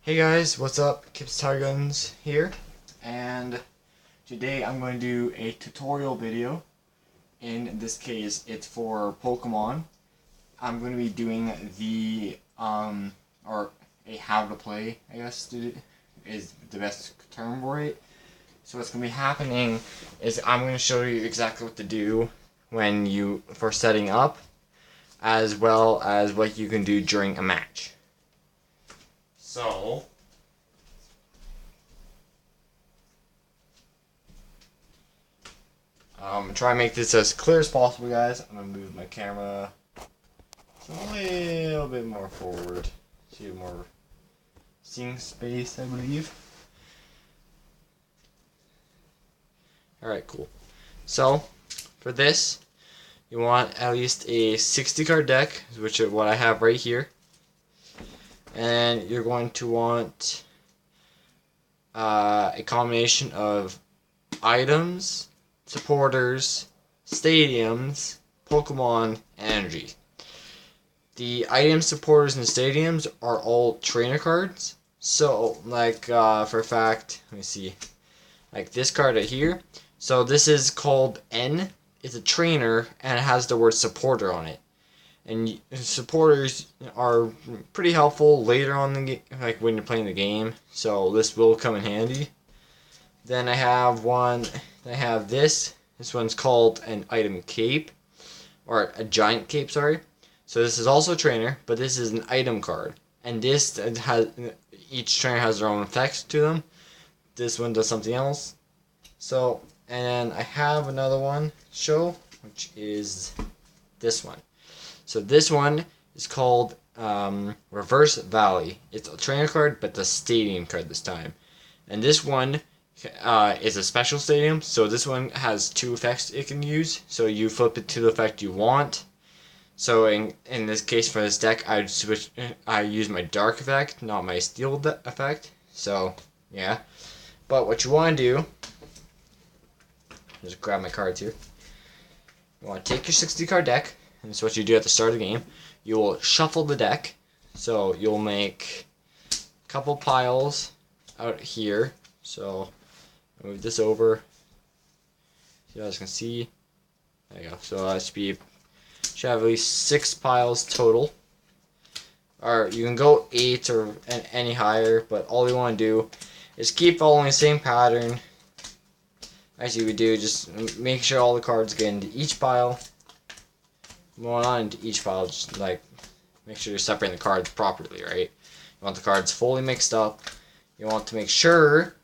Hey guys, what's up? Kips Tire Guns here, and today I'm going to do a tutorial video. In this case, it's for Pokemon. I'm going to be doing the or a how to play, I guess is the best term for it. So what's going to be happening is I'm going to show you exactly what to do for setting up, as well as what you can do during a match. So, try and make this as clear as possible, guys. I'm going to move my camera a little bit more forward to more seeing space, I believe. Alright, cool. So, for this, you want at least a 60 card deck, which is what I have right here. And you're going to want a combination of items, supporters, stadiums, Pokemon, and energy. The items, supporters, and stadiums are all trainer cards. So, like, for a fact, let me see. Like this card right here. So this is called N. It's a trainer, and it has the word supporter on it. And supporters are pretty helpful later on the game, like when you're playing the game. So this will come in handy. Then I have this. This one's called an item cape, or a giant cape, sorry. So this is also a trainer, but this is an item card. And this each trainer has their own effects to them. This one does something else. So, and I have another one which is this one. So this one is called Reverse Valley. It's a trainer card, but the stadium card this time. And this one is a special stadium. So this one has two effects it can use. So you flip it to the effect you want. So in this case for this deck, I use my dark effect, not my steel effect. So yeah. But what you want to do, just grab my cards here. You want to take your 60 card deck. And that's what you do at the start of the game. You will shuffle the deck. So you'll make a couple piles out here. So move this over. So you guys can see. There you go. So that should have at least 6 piles total. Or you can go 8 or any higher, but all you want to do is keep following the same pattern as you would do. Just make sure all the cards get into each pile. Going on into each pile, just like make sure you're separating the cards properly, right? You want the cards fully mixed up. You want to make sure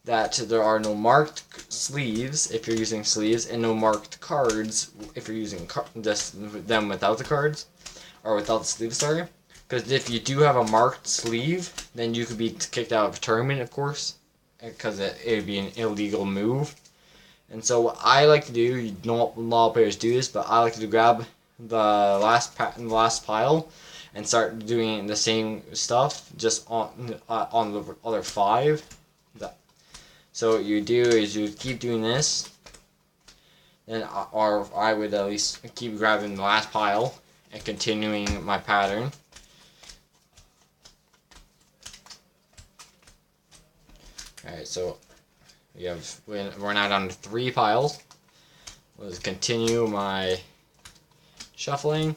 that there are no marked sleeves if you're using sleeves, and no marked cards if you're using them without the cards, or without the sleeves, sorry. Because if you do have a marked sleeve, then you could be kicked out of a tournament, of course, because it would be an illegal move. And so what I like to do, not a lot of players do this, but I like to grab the last pile and start doing the same stuff just on the other 5. So what you do is you keep doing this, or I would at least keep grabbing the last pile and continuing my pattern. Alright, so we're now down to 3 piles. Let's continue my shuffling.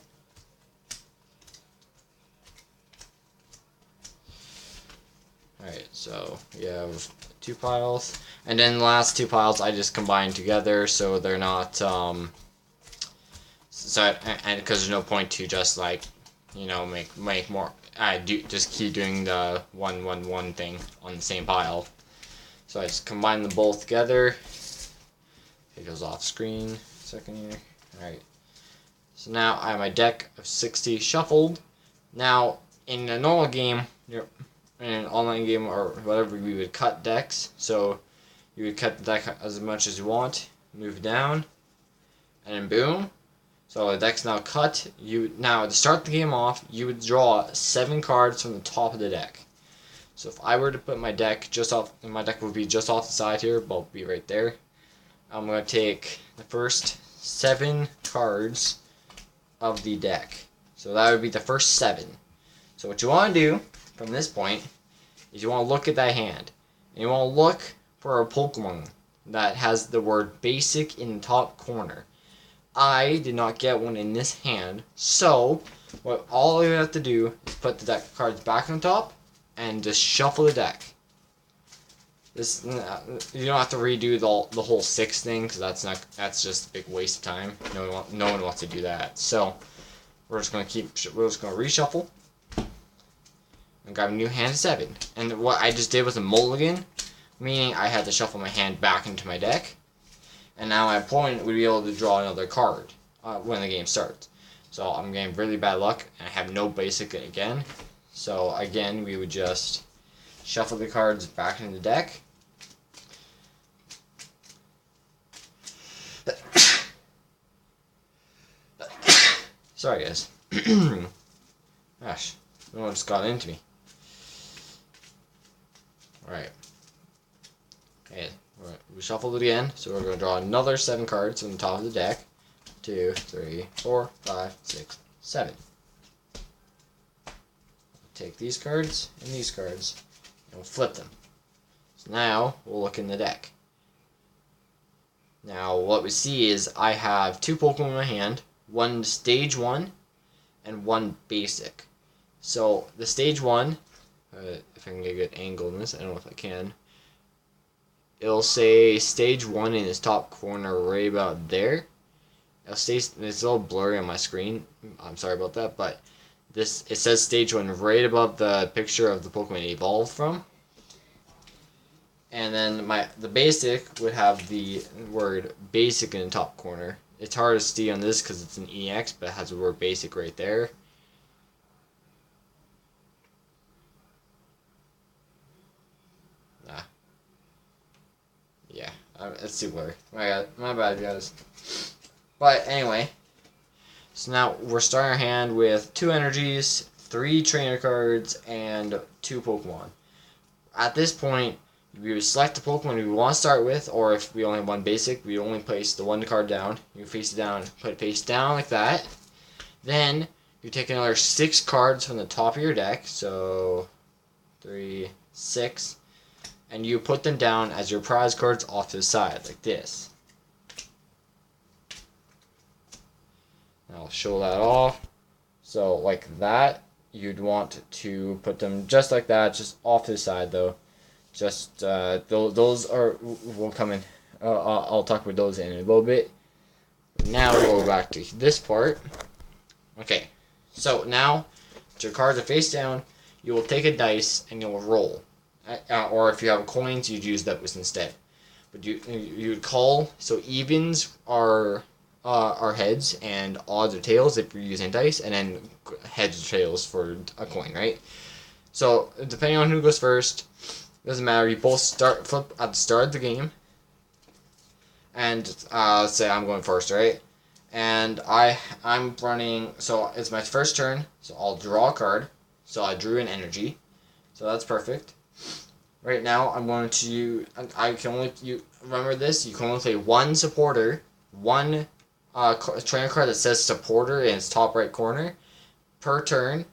Alright, so we have 2 piles. And then the last 2 piles I just combine together so they're not, and because there's no point to just like, make more, just keep doing the 1-1-1 thing on the same pile. So I just combine them both together. It goes off screen. Second here. Alright. So now I have my deck of 60 shuffled. Now, in a normal game, in an online game or whatever, we would cut decks. So you would cut the deck as much as you want. Move down. And then boom. So the deck's now cut. Now to start the game off, you would draw 7 cards from the top of the deck. So if I were to put my deck my deck would be just off the side here, but it'll be right there. I'm going to take the first 7 cards of the deck. So that would be the first 7. So what you want to do, from this point is you want to look at that hand. And you want to look for a Pokemon that has the word basic in the top corner. I did not get one in this hand, so what all you have to do is put the deck of cards back on top and just shuffle the deck. This you don't have to redo the whole 6 thing because that's just a big waste of time. No one wants to do that. So we're just gonna reshuffle and grab a new hand of 7. And what I just did was a mulligan, meaning I had to shuffle my hand back into my deck, and now my opponent would be able to draw another card when the game starts. So I'm getting really bad luck, and I have no basic again. So again, we would just shuffle the cards back into the deck. Sorry, guys. Gosh, no one just got into me. Alright. Okay, we shuffled it again, so we're going to draw another 7 cards from the top of the deck. 2, 3, 4, 5, 6, 7. Take these cards and these cards, and we'll flip them. So now, we'll look in the deck. Now, what we see is I have 2 Pokemon in my hand, one Stage 1 and one Basic. So, the Stage 1, if I can get a good angle in this, I don't know if I can. It'll say Stage 1 in its top corner right about there. It's a little blurry on my screen. I'm sorry about that, but it says Stage 1 right above the picture of the Pokemon it evolved from. And then the Basic would have the word Basic in the top corner. It's hard to see on this because it's an EX, but it has the word Basic right there. Yeah, it's too blurry. My bad, guys. But anyway, so now we're starting our hand with 2 energies, 3 trainer cards, and 2 Pokemon. At this point, we would select the Pokemon we want to start with, or if we only have one basic, we only place the 1 card down. You face it down, put it face down like that. Then you take another 6 cards from the top of your deck, so 3, 6. And you put them down as your prize cards off to the side, like this. I'll show that off. So, like that, you'd want to put them just like that, just off to the side, though. Just, those will come in. I'll talk about those in a little bit. Now we'll go back to this part. Okay, so now, your cards are face down, you will take a dice and you'll roll. Or if you have coins, you'd use those instead. But you'd call, so evens are heads and odds are tails if you're using dice, and then heads or tails for a coin, right? So depending on who goes first, doesn't matter. You both flip at the start of the game, and let's say I'm going first, right? And I'm running. So it's my first turn, so I'll draw a card. So I drew an energy, so that's perfect. Right now, I'm going to. Remember this. You can only play 1 supporter, 1 trainer card that says supporter in its top right corner per turn.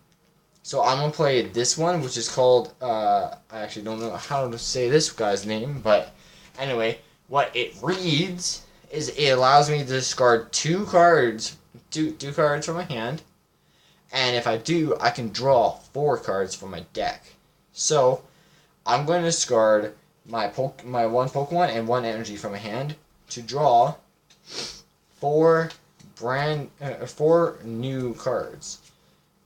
So I'm gonna play this one, which is called. I actually don't know how to say this guy's name, but anyway, what it reads is it allows me to discard 2 cards, two cards from my hand, and if I do, I can draw 4 cards from my deck. So I'm going to discard my 1 Pokemon and 1 energy from my hand to draw 4 new cards.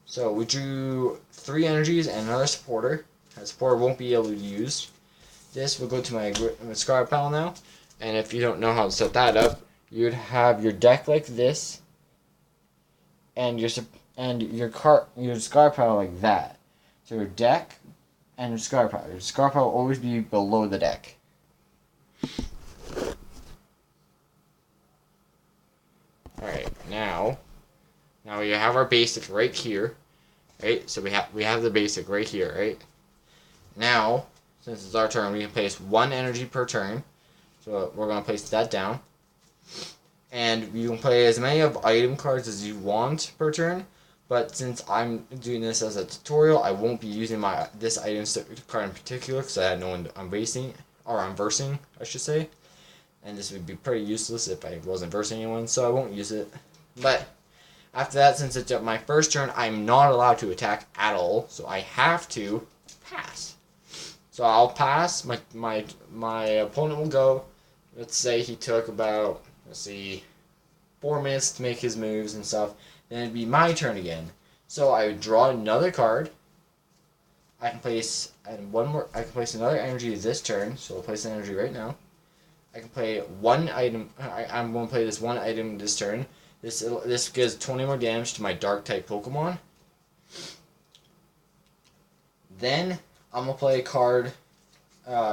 So we drew 3 energies and another supporter. That supporter won't be able to use. This will go to my discard pile now. And if you don't know how to set that up, you'd have your deck like this, and your discard pile like that. So your deck and your discard pile. Your discard pile will always be below the deck. Alright, now we have our basic right here. Right? So we have the basic right here, right? Now, since it's our turn, we can place 1 energy per turn. So we're going to place that down. And you can play as many of item cards as you want per turn, But since I'm doing this as a tutorial, I won't be using this item card in particular because I had no one I'm versing, I should say. And this would be pretty useless if I wasn't versing anyone, so I won't use it. But after that, since it's my first turn, I'm not allowed to attack at all, so I have to pass. So I'll pass. My opponent will go. Let's say he took about 4 minutes to make his moves and stuff. Then it'd be my turn again. So I would draw another card. I can place another energy this turn. So I'll place an energy right now. I can play one item. I'm going to play this one item this turn. This gives 20 more damage to my dark type Pokemon. Then I'm going to play a card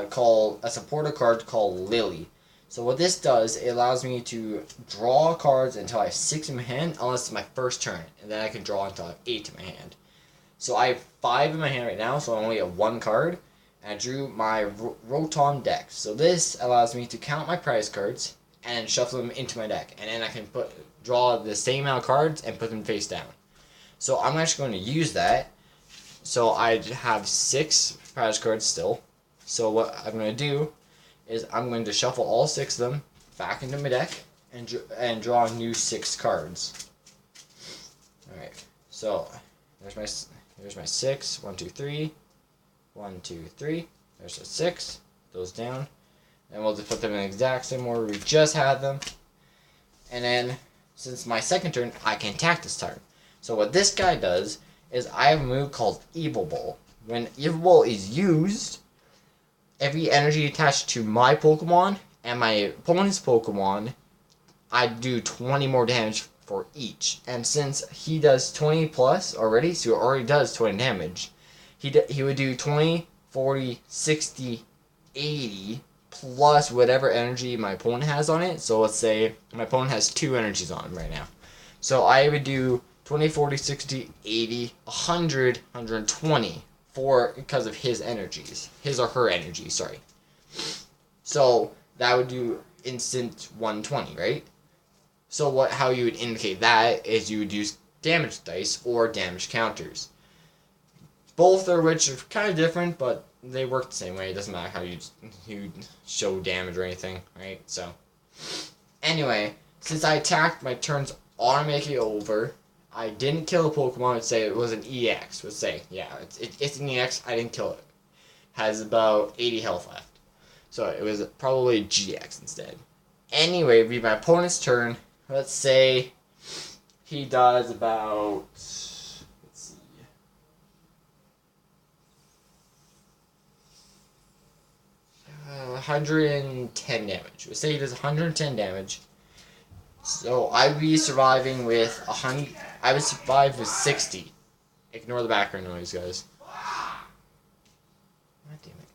called a supporter card called Lily. So what this does, it allows me to draw cards until I have 6 in my hand, unless it's my first turn, and then I can draw until I have 8 in my hand. So I have 5 in my hand right now, so I only have 1 card, and I drew my Rotom deck. So this allows me to count my prize cards and shuffle them into my deck, and then I can draw the same amount of cards and put them face down. So I'm actually going to use that. So I have 6 prize cards still. So what I'm going to do is I'm going to shuffle all 6 of them back into my deck and draw new 6 cards. Alright, so there's my 6. 1, 2, 3. 1, 2, 3. There's a 6. Those down. And we'll just put them in the exact same order we just had them. And then, since my second turn, I can attack this turn. So what this guy does is I have a move called Evo Ball. When Evo Ball is used, every energy attached to my Pokemon and my opponent's Pokemon, I do 20 more damage for each. And since he does 20 plus already, so he already does 20 damage, he would do 20, 40, 60, 80, plus whatever energy my opponent has on it. So let's say my opponent has 2 energies on him right now. So I would do 20, 40, 60, 80, 100, 120. Because of his energies. His or her energy, sorry. So that would do instant 120, right? So how you would indicate that is you would use damage dice or damage counters. Both of which are kind of different, but they work the same way. It doesn't matter how you show damage or anything, right? So anyway, since I attacked, my turn's automatically over. I didn't kill a Pokemon. Let's say it was an EX. Let's say, yeah, it's an EX. I didn't kill it. Has about 80 health left. So it was probably GX instead. Anyway, it'd be my opponent's turn. Let's say he does about, let's see, 110 damage. Let's say he does 110 damage. So I'd be surviving with 100. I would survive with 60. Ignore the background noise, guys. God damn it.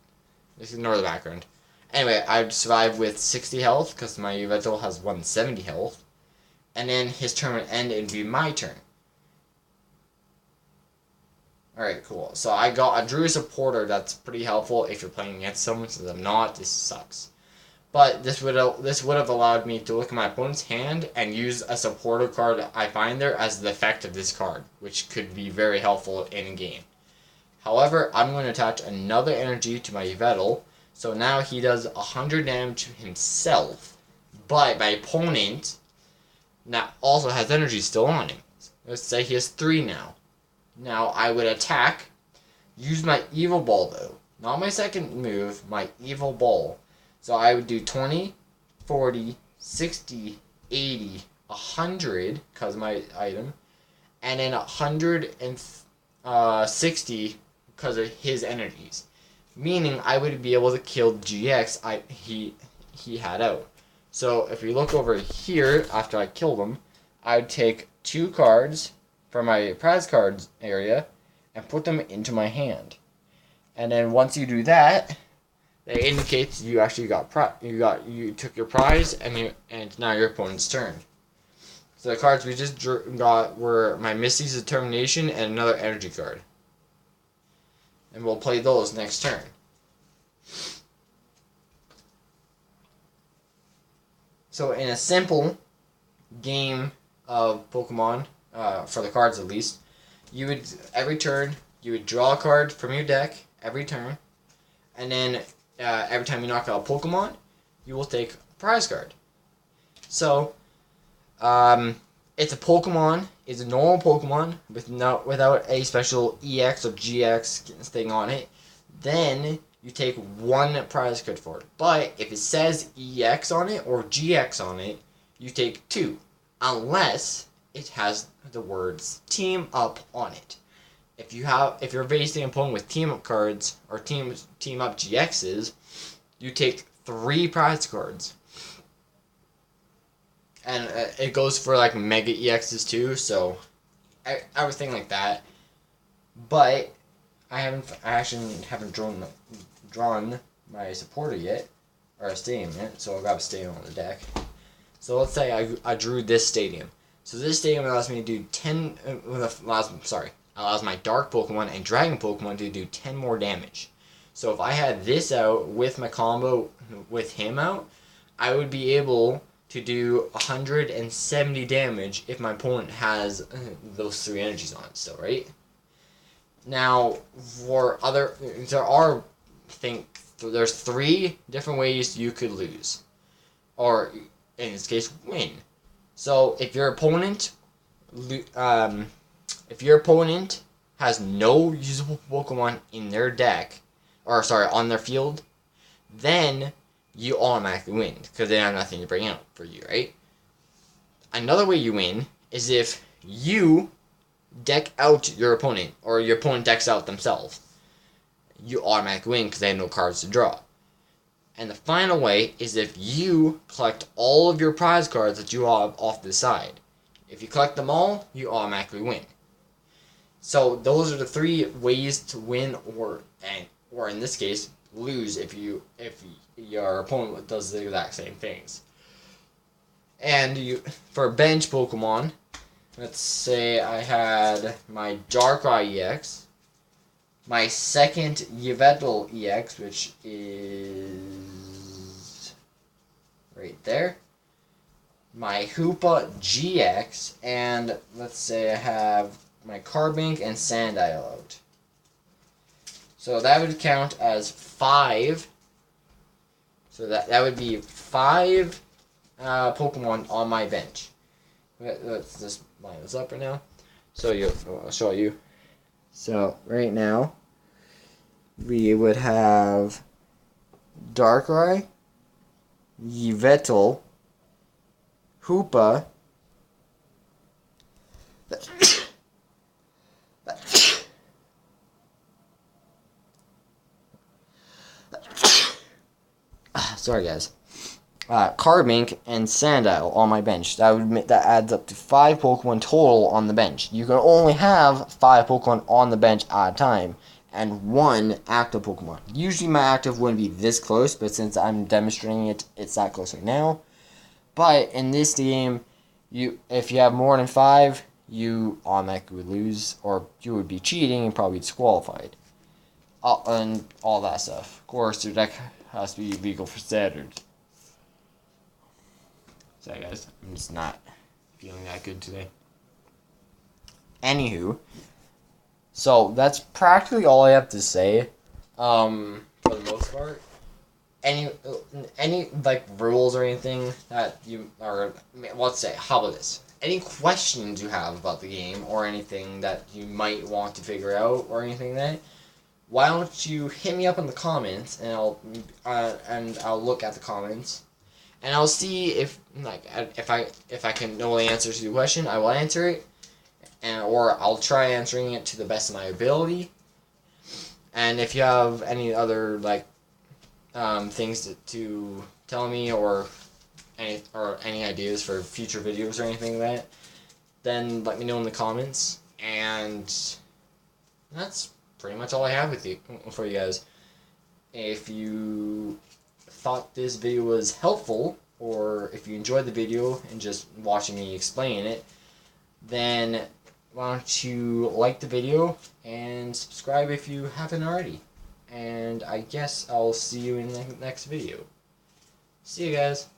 Just ignore the background. Anyway, I'd survive with 60 health because my Yveltal has 170 health. And then his turn would end and it'd be my turn. Alright, cool. So I drew a supporter that's pretty helpful if you're playing against someone. Since I'm not, this sucks. But this would have allowed me to look at my opponent's hand and use a supporter card I find there as the effect of this card, which could be very helpful in a game. However, I'm going to attach another energy to my Yveltal, so now he does 100 damage to himself, but my opponent now also has energy still on him. Let's say he has 3 now. Now I would attack, use my Evo Ball though, not my second move, my Evo Ball. So I would do 20, 40, 60, 80, 100, because my item, and then 160 because of his energies. Meaning I would be able to kill the GX he had out. So if we look over here, after I killed him, I would take 2 cards from my prize cards area and put them into my hand. And then once you do that, that indicates you actually you took your prize and it's now your opponent's turn. So the cards we just got were my Misty's Determination and another energy card. And we'll play those next turn. So in a simple game of Pokemon, for the cards at least, you would every turn you would draw a card from your deck every turn, and then every time you knock out a Pokemon, you will take a prize card. So, it's a Pokemon. It's a normal Pokemon without a special EX or GX thing on it. Then you take one prize card for it. But if it says EX on it or GX on it, you take two, unless it has the words Team Up on it. If you're facing an opponent with Team Up cards or Team Up GXs, you take 3 prize cards. And it goes for like Mega EXs too, so everything like that. But I actually haven't drawn my supporter yet, or a stadium yet, so I've got a stadium on the deck. So let's say I drew this stadium. So this stadium allows me to do 10. Allows my Dark Pokemon and Dragon Pokemon to do 10 more damage. So if I had this out with my combo with him out, I would be able to do 170 damage if my opponent has those 3 energies on it still, right? Now, there's 3 different ways you could lose, or in this case, win. So if your opponent has no usable Pokemon in their deck, on their field, then you automatically win, because they have nothing to bring out for you, right? Another way you win is if you deck out your opponent, or your opponent decks out themselves. You automatically win because they have no cards to draw. And the final way is if you collect all of your prize cards that you have off to the side. If you collect them all, you automatically win. So those are the 3 ways to win, or in this case, lose if your opponent does the exact same things. And for bench Pokemon, let's say I had my Darkrai EX, my second Yveltal EX, which is right there, my Hoopa GX, and let's say I have my Carbink and Sandile out. So that would count as 5. So that would be 5 Pokemon on my bench. Let's just line this up right now. So I'll show you. So right now, we would have Darkrai, Yveltal, Hoopa, sorry guys, Carbink and Sandile on my bench. That adds up to 5 Pokemon total on the bench. You can only have 5 Pokemon on the bench at a time, and 1 active Pokemon. Usually my active wouldn't be this close, but since I'm demonstrating it, it's that close right now. But in this game, if you have more than 5, you automatically would lose, or you would be cheating and probably disqualified. And all that stuff. Of course, your deck has to be legal for standard. Sorry guys, I'm just not feeling that good today. Anywho, so that's practically all I have to say. For the most part, any like rules or anything that you are, let's say, how about this? Any questions you have about the game or anything that you might want to figure out or anything like that, why don't you hit me up in the comments, and I'll look at the comments, and I'll see if I can know the answer to the question. I will answer it, or I'll try answering it to the best of my ability. And if you have any other things to tell me, or any ideas for future videos or anything like that, then let me know in the comments. And that's pretty much all I have for you guys. If you thought this video was helpful, or if you enjoyed the video and just watching me explain it, then why don't you like the video and subscribe if you haven't already. And I guess I'll see you in the next video. See you guys.